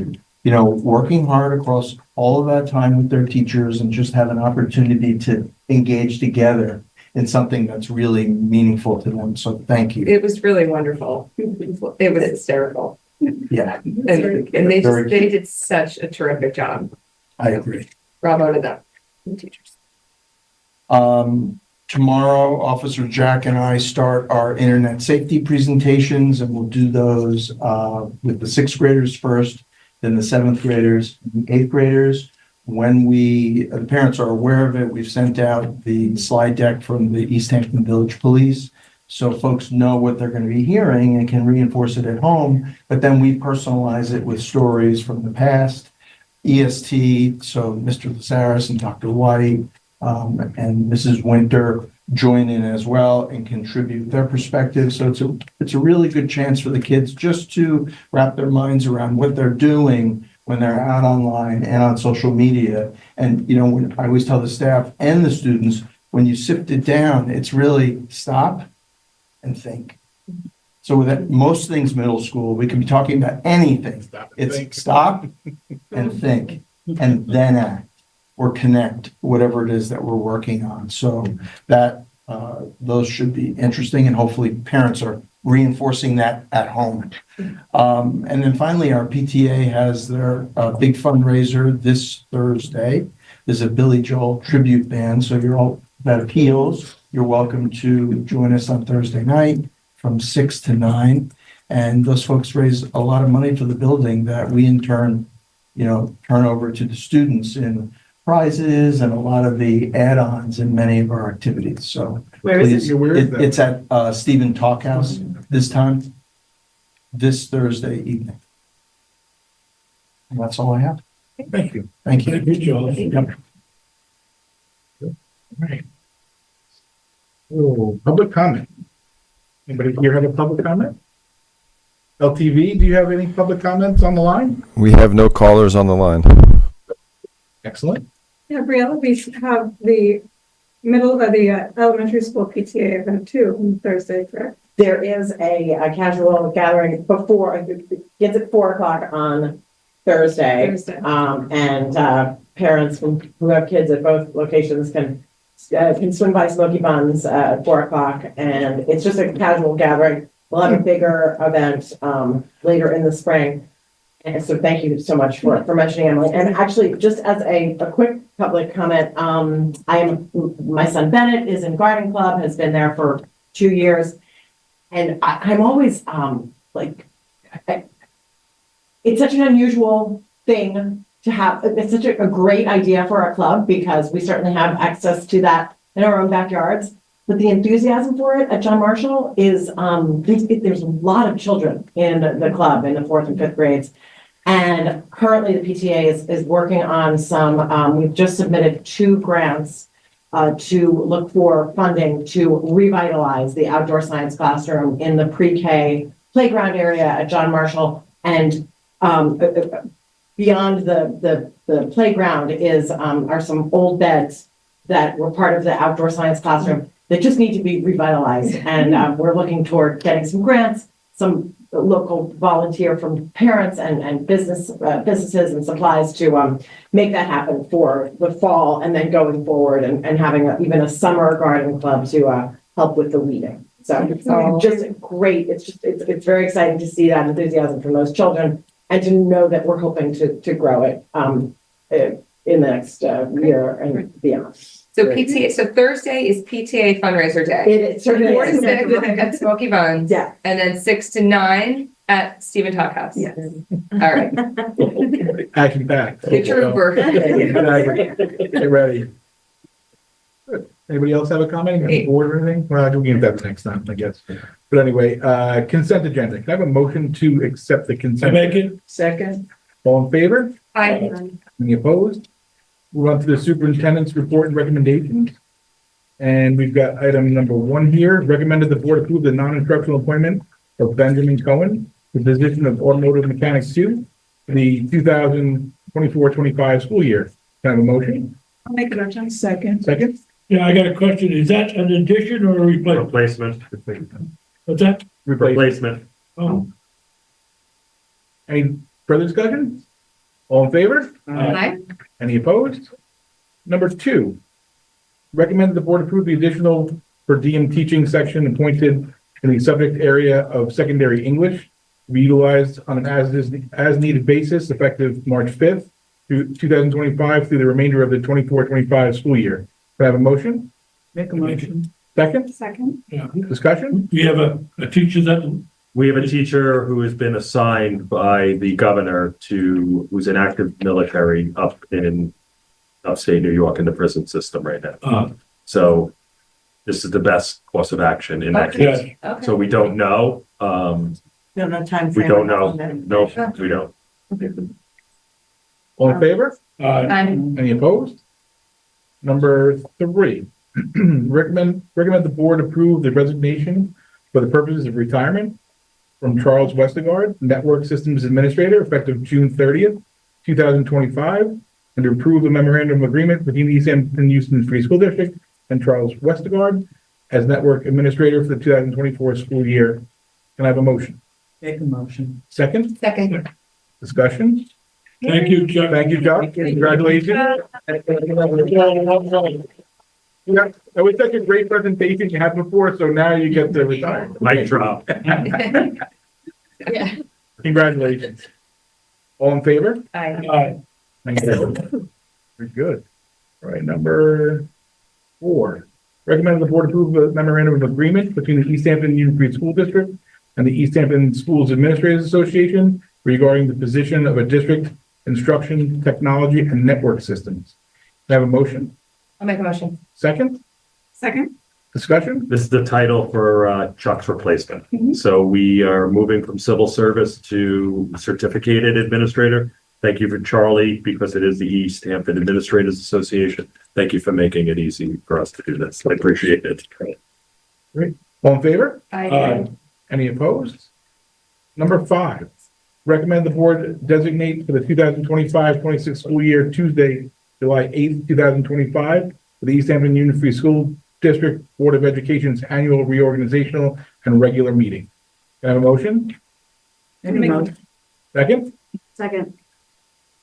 working hard across all of that time with their teachers and just have an opportunity to engage together in something that's really meaningful to them. So thank you. It was really wonderful. It was hysterical. Yeah. And they did such a terrific job. I agree. Bravo to them, the teachers. Tomorrow, Officer Jack and I start our internet safety presentations, and we'll do those with the sixth graders first, then the seventh graders, and the eighth graders. When the parents are aware of it, we've sent out the slide deck from the East Hampton Village Police, so folks know what they're going to be hearing and can reinforce it at home. But then we personalize it with stories from the past. EST, so Mr. Lazaris and Dr. White and Mrs. Winter join in as well and contribute their perspective. So it's a really good chance for the kids just to wrap their minds around what they're doing when they're out online and on social media. And, when I always tell the staff and the students, when you sift it down, it's really stop and think. So with most things middle school, we can be talking about anything. Stop and think and then act or connect whatever it is that we're working on. So that those should be interesting, and hopefully parents are reinforcing that at home. And then finally, our PTA has their big fundraiser this Thursday. There's a Billy Joel tribute band. So you're all that appeals. You're welcome to join us on Thursday night from 6 to 9. And those folks raise a lot of money for the building that we in turn, turn over to the students in prizes and a lot of the add-ons in many of our activities. So Where is it? Where is that? It's at Stephen Talkhouse this Thursday evening. And that's all I have. Thank you. Thank you. Thank you, Joel. Yep. Right. Oh, public comment. Anybody here have a public comment? LTV, do you have any public comments on the line? We have no callers on the line. Excellent. Gabriella, we have the elementary school PTA event too on Thursday, correct? There is a casual gathering before, it gets at 4:00 on Thursday. And parents who have kids at both locations can swing by Smoky Buns at 4:00. And it's just a casual gathering. We'll have a bigger event later in the spring. And so thank you so much for mentioning Emily. And actually, just as a quick public comment, my son Bennett is in garden club, has been there for 2 years. And I'm always it's such an unusual thing to have. It's such a great idea for our club because we certainly have access to that in our own backyards. But the enthusiasm for it at John Marshall is there's a lot of children in the club in the 4th and 5th grades. And currently the PTA is working on some, we've just submitted 2 grants to look for funding to revitalize the outdoor science classroom in the pre-K playground area at John Marshall. And beyond the playground are some old beds that were part of the outdoor science classroom that just need to be revitalized. And we're looking toward getting some grants, some local volunteer from parents and businesses and supplies to make that happen for the fall and then going forward and having even a summer garden club to help with the weeding. So just great. It's very exciting to see that enthusiasm from those children and to know that we're hoping to grow it in the next year and beyond. So PTA, so Thursday is PTA fundraiser day. It is. 4 to 6 at Smoky Bones. Yeah. And then 6 to 9 at Stephen Tuck House. Yes. All right. Action packed. Get your Uber. Get ready. Good. Anybody else have a comment on the board or anything? Well, we'll get that next time, I guess. But anyway, consent agenda. Can I have a motion to accept the consent? I make it. Second. All in favor? Aye. Any opposed? Move on to the superintendent's report and recommendations. And we've got item number 1 here. Recommended the board approve the non-instructional appointment of Benjamin Cohen, the position of automotive mechanic 2, for the 2024-25 school year. Can I have a motion? I'll make a motion. Second. Second? Yeah, I got a question. Is that an addition or a replacement? Replacement. What's that? Replacement. Oh, Any further discussion? All in favor? Aye. Any opposed? Number 2, recommend the board approve the additional per diem teaching section appointed in the subject area of secondary English, to be utilized on an as needed basis effective March 5th through 2025 through the remainder of the 24-25 school year. Can I have a motion? Make a motion. Second? Second. yeah. Discussion? We have a teacher that, We have a teacher who has been assigned by the governor who's in active military up in upstate New York in the prison system right now. So this is the best course of action in that yes. case. So we don't know. Don't know time. We don't know. No, we don't. All in favor? Aye. Any opposed? Number 3, recommend the board approve the resignation for the purposes of retirement from Charles Westergaard, Network Systems Administrator, effective June 30th, 2025, and to approve the memorandum of agreement between the East Hampton Houston Free School District and Charles Westergaard as Network Administrator for the 2024 school year. Can I have a motion? Make a motion. Second? Second. Discussion? Thank you, Chuck. Thank you, Chuck. Congratulations. Yeah, that was such a great presentation you had before, so now you get to retire. Mic drop. Yeah. Congratulations. All in favor? Aye. Thank you. Very good. All right, number 4. Recommend the board approve the memorandum of agreement between the East Hampton Union Free School District and the East Hampton Schools Administrators Association regarding the position of a district instruction technology and network systems. Can I have a motion? I'll make a motion. Second? Second. Discussion? This is the title for Chuck's replacement. So we are moving from civil service to certificated administrator. Thank you for Charlie, because it is the East Hampton Administrators Association. Thank you for making it easy for us to do this. I appreciate it. Great. All in favor? Aye. Any opposed? Number 5, recommend the board designate for the 2025-26 school year Tuesday, July 8th, 2025, for the East Hampton Union Free School District Board of Education's annual reorganizational and regular meeting. Can I have a motion? Make a motion. Second? Second.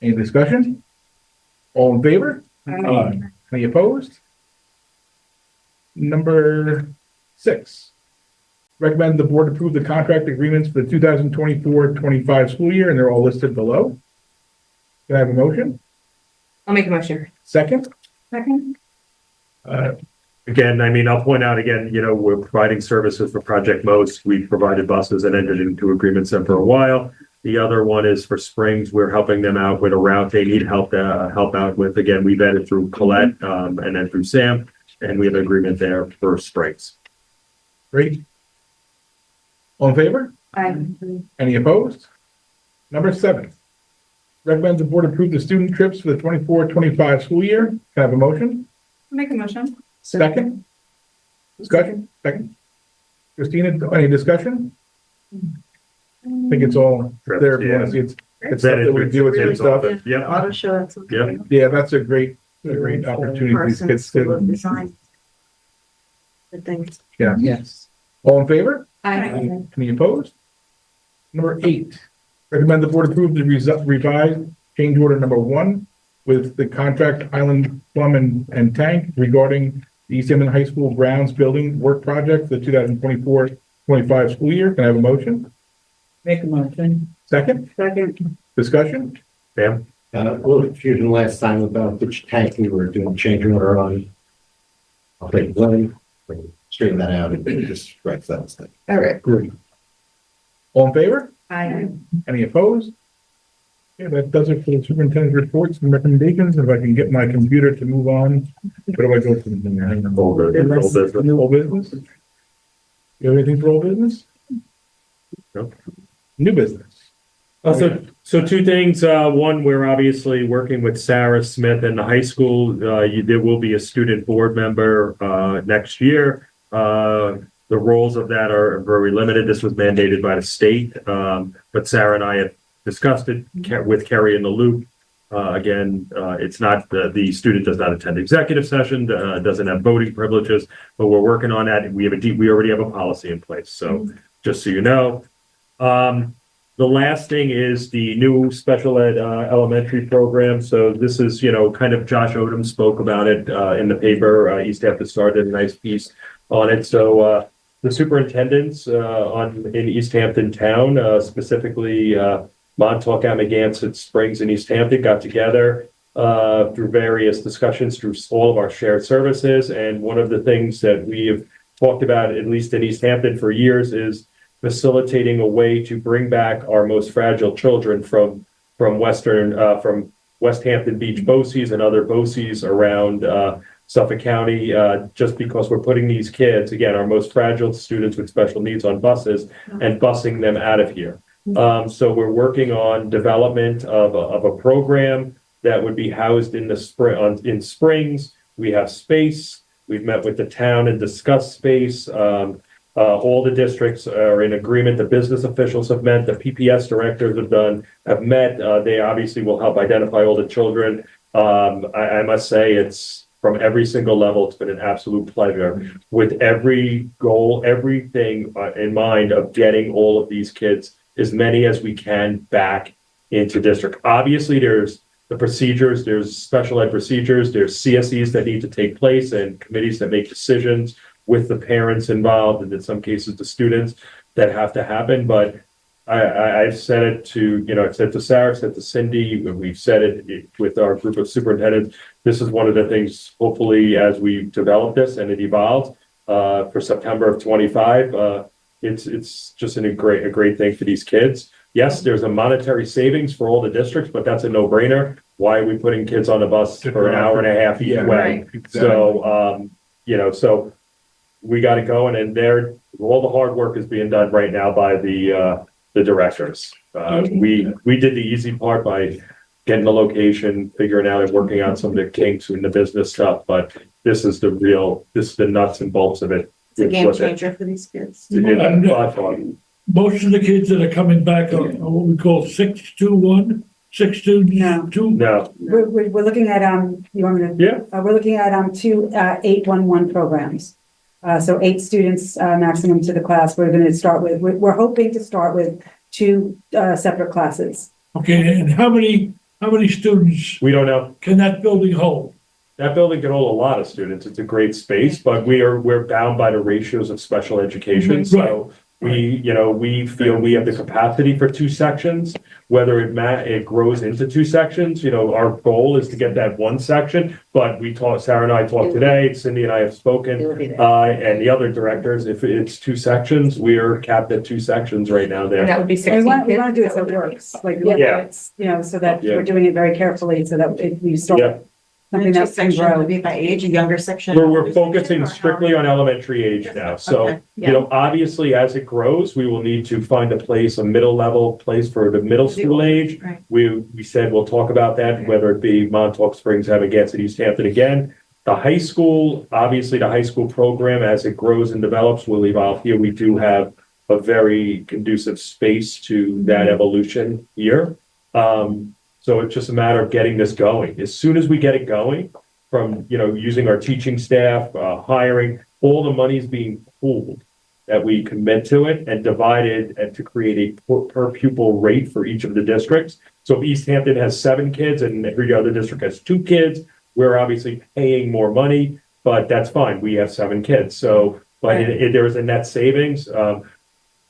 Any discussion? All in favor? Aye. Any opposed? Number 6, recommend the board approve the contract agreements for the 2024-25 school year, and they're all listed below. Can I have a motion? I'll make a motion. Second? Second. Again, I mean, I'll point out again, we're providing services for Project Most. We've provided buses and entered into agreements for a while. The other one is for Springs. We're helping them out with a route they need help out with. Again, we vetted through Colette and then through Sam, and we have an agreement there for Springs. Great. All in favor? Aye. Any opposed? Number 7, recommend the board approve the student trips for the 24-25 school year. Can I have a motion? Make a motion. Second? Discussion? Second? Christina, any discussion? I think it's all there if you want to see it. It's stuff that we do with your stuff. Yeah. Auto show. Yeah. Yeah, that's a great opportunity for these kids to. Design. Good things. Yeah. Yes. All in favor? Aye. Any opposed? Number 8, recommend the board approve the revised change order number 1 with the contract Island Plumb and Tank regarding the East Hampton High School grounds building work project for the 2024-25 school year. Can I have a motion? Make a motion. Second? Second. Discussion? Sam? A little confusion last time about which tank we were doing change order on. I'll take blame, straighten that out and just correct that mistake. All right. Great. All in favor? Aye. Any opposed? Okay, that does it for the superintendent's reports and recommendations. If I can get my computer to move on, where do I go from there? Old business. Old business? You have anything for old business? No. New business? So two things. One, we're obviously working with Sarah Smith in the high school. There will be a student board member next year. The roles of that are very limited. This was mandated by the state, but Sarah and I have discussed it with Kerry in the loop. Again, it's not the student does not attend executive session, doesn't have voting privileges, but we're working on that. We already have a policy in place. So just so you know. The last thing is the new special ed elementary program. So this is, kind of Josh Odom spoke about it in the paper. East Hampton started a nice piece on it. So the superintendents in East Hampton town, specifically Montauk, Amagansett, Springs, and East Hampton, got together through various discussions through all of our shared services. And one of the things that we have talked about, at least in East Hampton for years, is facilitating a way to bring back our most fragile children from West Hampton Beach BOCES and other BOCES around Suffolk County, just because we're putting these kids, again, our most fragile students with special needs, on buses and busing them out of here. So we're working on development of a program that would be housed in in Springs. We have space. We've met with the town and discussed space. All the districts are in agreement. The business officials have met. The PPS directors have met. They obviously will help identify all the children. I must say, it's from every single level. It's been an absolute pleasure, with every goal, everything in mind of getting all of these kids, as many as we can, back into district. Obviously, there's the procedures, there's special ed procedures, there's CSEs that need to take place and committees that make decisions with the parents involved, and in some cases the students, that have to happen. But I've said it to, I've said to Sarah, I've said to Cindy, we've said it with our group of superintendents. This is one of the things, hopefully, as we develop this and it evolves for September of 25, it's just a great thing for these kids. Yes, there's a monetary savings for all the districts, but that's a no-brainer. Why are we putting kids on the bus for an hour and a half each way? Exactly. So, so we got it going, and all the hard work is being done right now by the directors. We did the easy part by getting the location, figuring out and working out some of the kinks in the business stuff, but this is the nuts and bolts of it. It's a game changer for these kids. Most of the kids that are coming back are what we call 621, 622. No. We're looking at, you want me to? Yeah. We're looking at, two, 811 programs. So 8 students, maximum to the class. We're hoping to start with 2, separate classes. Okay, and how many students We don't know. can that building hold? That building can hold a lot of students. It's a great space, but we're bound by the ratios of special education. So we feel we have the capacity for 2 sections, whether it grows into 2 sections. Our goal is to get that 1 section, but Sarah and I talked today, Cindy and I have spoken, and the other directors, if it's 2 sections, we're capped at 2 sections right now there. And that would be We 16 want kids. to do it so it works, Yeah. it's, so that we're doing it very carefully so that we start something that can grow. Be by age, a younger section. We're focusing strictly on elementary age now. So, obviously, as it grows, we will need to find a middle level place for the middle school age. Right. We said we'll talk about that, whether it be Montauk, Springs, Amagansett, East Hampton again. The high school, obviously, the high school program, as it grows and develops, will evolve here. We do have a very conducive space to that evolution here. So it's just a matter of getting this going. As soon as we get it going, from using our teaching staff, hiring, all the money's being pooled that we commit to it and divided and to create a per pupil rate for each of the districts. So if East Hampton has 7 kids and every other district has 2 kids, we're obviously paying more money, but that's fine. We have 7 kids. So, but there is a net savings. I'm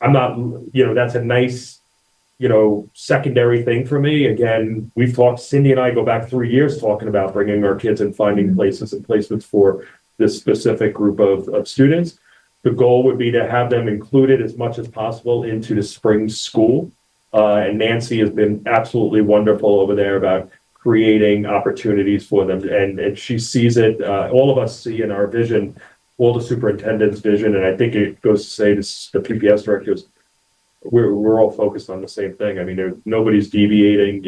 not, that's a nice secondary thing for me. Again, we've talked, Cindy and I go back 3 years talking about bringing our kids and finding places and placements for this specific group of students. The goal would be to have them included as much as possible into the spring school. And Nancy has been absolutely wonderful over there about creating opportunities for them. And she sees it, all of us see in our vision, all the superintendent's vision. And I think it goes to say this, the PPS directors, we're all focused on the same thing. I mean, nobody's deviating,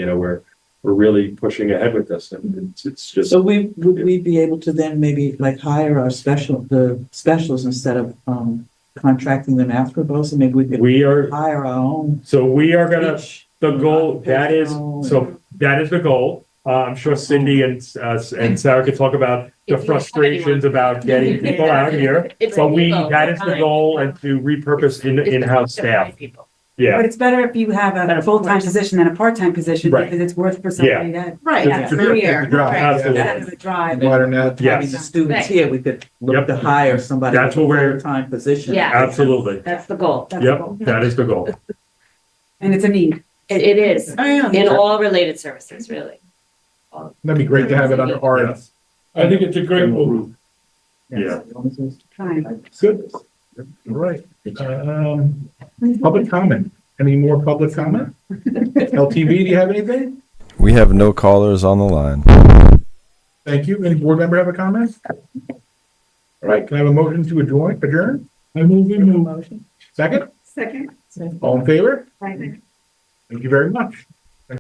we're really pushing ahead with this. And it's just. So would we be able to then maybe like hire our the specialists instead of, contracting them afterwards? And maybe we could hire our own. So we are the goal, that is the goal. I'm sure Cindy and Sarah could talk about the frustrations about getting people out here. But that is the goal, and to repurpose in-house staff. Yeah. But it's better if you have a full-time position than a part-time position, Right. because it's worth for somebody to. Right, It's that's a career. Absolutely. Instead of a drive. Modern that. Having the Yes, students here, we could look to hire somebody. That's with what a we're- full-time position. Yeah. absolutely. That's the goal. That's the Yep, goal. that is the goal. And it's a need. It is, Oh, yeah. in all related services, really. That'd be great to have it under our. Yes. I think it's a great move. Yeah. Fine. Good. All right. Public comment. Any more public comment? LTV, do you have anything? We have no callers on the line. Thank you. Any board member have a comment? All right, can I have a motion to adjourn? I move. Second? Second. All in favor? Right. Thank you very much.